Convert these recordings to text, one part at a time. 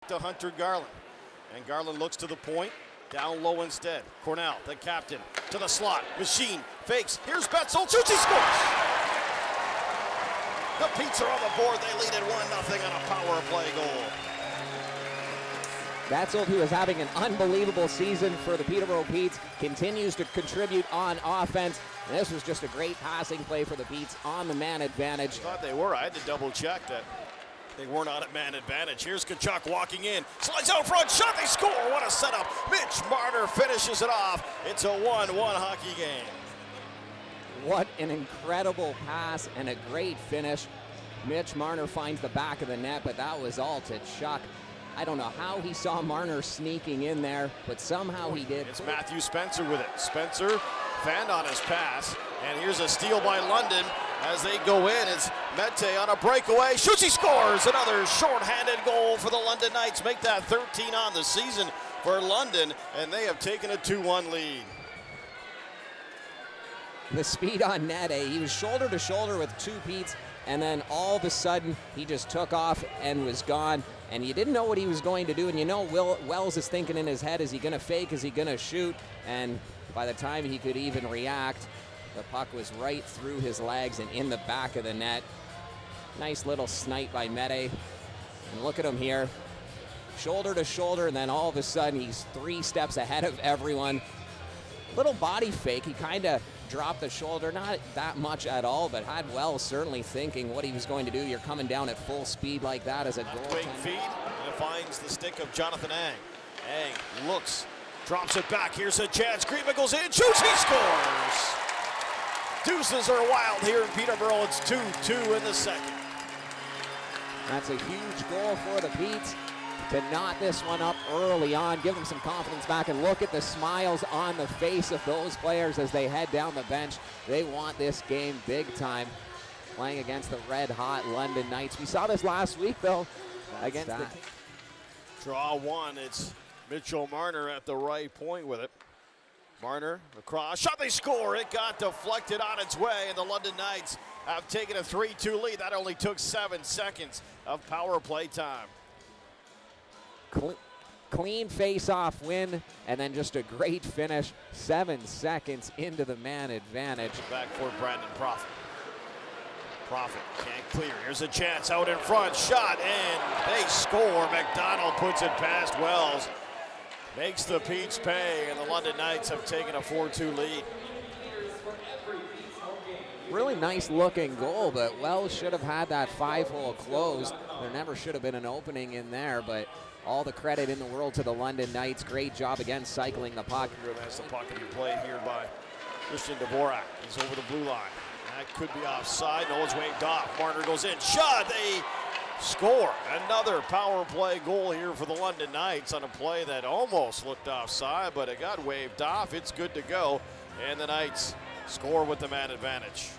To Hunter Garland. And Garland looks to the point. Down low instead. Cornell, the captain, to the slot. Machine, fakes. Here's Betzel. Shoots, he scores! The Petes are on the board. They lead at 1-0 on a power play goal. Betzel, who is having an unbelievable season for the Peterborough Petes, continues to contribute on offense. And this was just a great passing play for the Petes on the man advantage. I thought they were. I had to double check that they weren't on at man advantage. Here's Tkachuk walking in. Slides out front. Shot. They score. What a setup. Mitch Marner finishes it off. It's a 1-1 hockey game. What an incredible pass and a great finish. Mitch Marner finds the back of the net, but that was all to Tkachuk. I don't know how he saw Marner sneaking in there, but somehow he did. It's Matthew Spencer with it. Spencer fanned on his pass, and here's a steal by London as they go in. It's Mete on a breakaway. Shoots, he scores! Another short-handed goal for the London Knights. Make that 13 on the season for London, and they have taken a 2-1 lead. The speed on net, he was shoulder to shoulder with two Petes, and then all of a sudden he just took off and was gone, and you didn't know what he was going to do. And you know Wells is thinking in his head, is he going to fake, is he going to shoot? And by the time he could even react, the puck was right through his legs and in the back of the net. Nice little snipe by Mete. And look at him here, shoulder to shoulder, and then all of a sudden he's 3 steps ahead of everyone. Little body fake, he kind of dropped the shoulder, not that much at all, but had Wells certainly thinking what he was going to do. You're coming down at full speed like that as a goal. Quick feed, and it finds the stick of Jonathan Ang. Ang looks, drops it back. Here's a chance. Greenman goes in, shoots, he scores! Deuces are wild here in Peterborough. It's 2-2 in the second. That's a huge goal for the Petes to knot this one up early on, give them some confidence back, and look at the smiles on the face of those players as they head down the bench. They want this game big time, playing against the red-hot London Knights. We saw this last week, though, against the... Draw one, it's Mitchell Marner at the right point with it. Marner, across, shot, they score. It got deflected on its way, and the London Knights have taken a 3-2 lead. That only took 7 seconds of power play time. Clean face-off win, and then just a great finish 7 seconds into the man advantage. Back for Brandon Prophet. Prophet can't clear. Here's a chance out in front. Shot, and they score. McDonald puts it past Wells. Makes the Petes pay, and the London Knights have taken a 4-2 lead. Really nice looking goal, but Wells should have had that 5-hole closed. There never should have been an opening in there, but all the credit in the world to the London Knights. Great job again cycling the puck. As the puck can be played here by Christian Dvorak. He's over the blue line. That could be offside. No, it's waved off. Marner goes in. Shot. They score. Another power play goal here for the London Knights on a play that almost looked offside, but it got waved off. It's good to go. And the Knights score with the man advantage.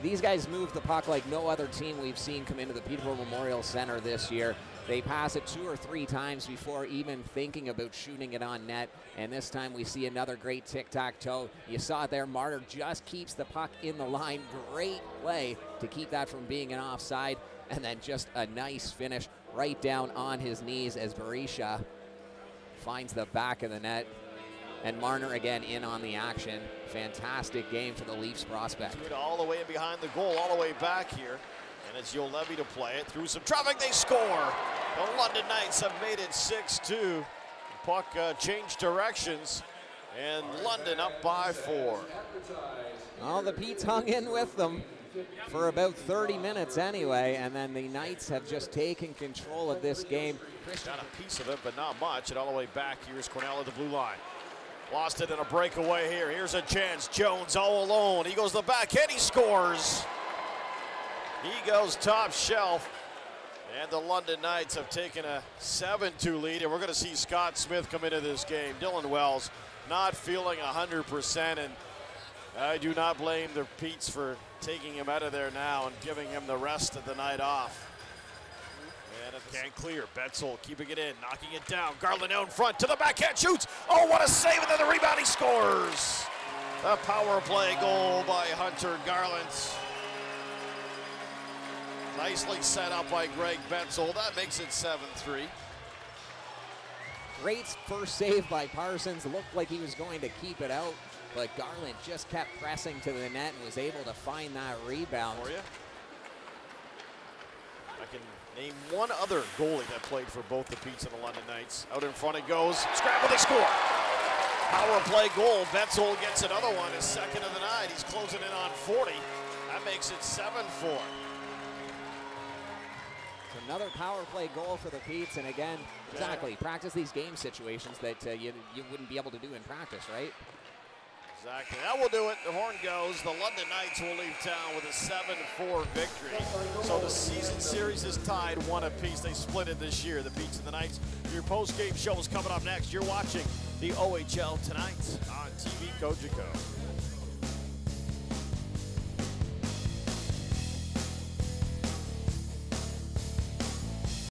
These guys move the puck like no other team we've seen come into the Peterborough Memorial Center this year. They pass it 2 or 3 times before even thinking about shooting it on net. And this time we see another great tic-tac-toe. You saw it there. Marner just keeps the puck in the line. Great play to keep that from being an offside. And then just a nice finish right down on his knees as Berisha finds the back of the net. And Marner again in on the action. Fantastic game for the Leafs prospect. All the way in behind the goal, all the way back here. And it's Yolevi to play it. Through some traffic, they score. The London Knights have made it 6-2. The puck changed directions, and London up by 4. Well, the Petes hung in with them for about 30 minutes anyway, and then the Knights have just taken control of this game. Got a piece of it, but not much. And all the way back, here's Cornell at the blue line. Lost it in a breakaway here. Here's a chance. Jones all alone. He goes to the backhand. He scores. He goes top shelf. And the London Knights have taken a 7-2 lead. And we're going to see Scott Smith come into this game. Dylan Wells not feeling 100%. And I do not blame the Petes for taking him out of there now and giving him the rest of the night off. And it can't clear. Betzel keeping it in, knocking it down. Garland out in front to the backhand, shoots. Oh, what a save, and then the rebound, he scores. A power play goal by Hunter Garland. Nicely set up by Greg Betzel. That makes it 7-3. Great first save by Parsons. Looked like he was going to keep it out, but Garland just kept pressing to the net and was able to find that rebound. For you. I can name one other goalie that played for both the Petes and the London Knights. Out in front it goes. Scramble, they score. Power play goal. Betzel gets another one, his second of the night. He's closing in on 40. That makes it 7-4. Another power play goal for the Petes, and again, exactly, practice these game situations that you wouldn't be able to do in practice, right? Exactly. That will do it. The horn goes. The London Knights will leave town with a 7-4 victory. So the season series is tied 1 apiece. They split it this year, the Petes and the Knights. Your post-game show is coming up next. You're watching the OHL tonight on TV Cogeco.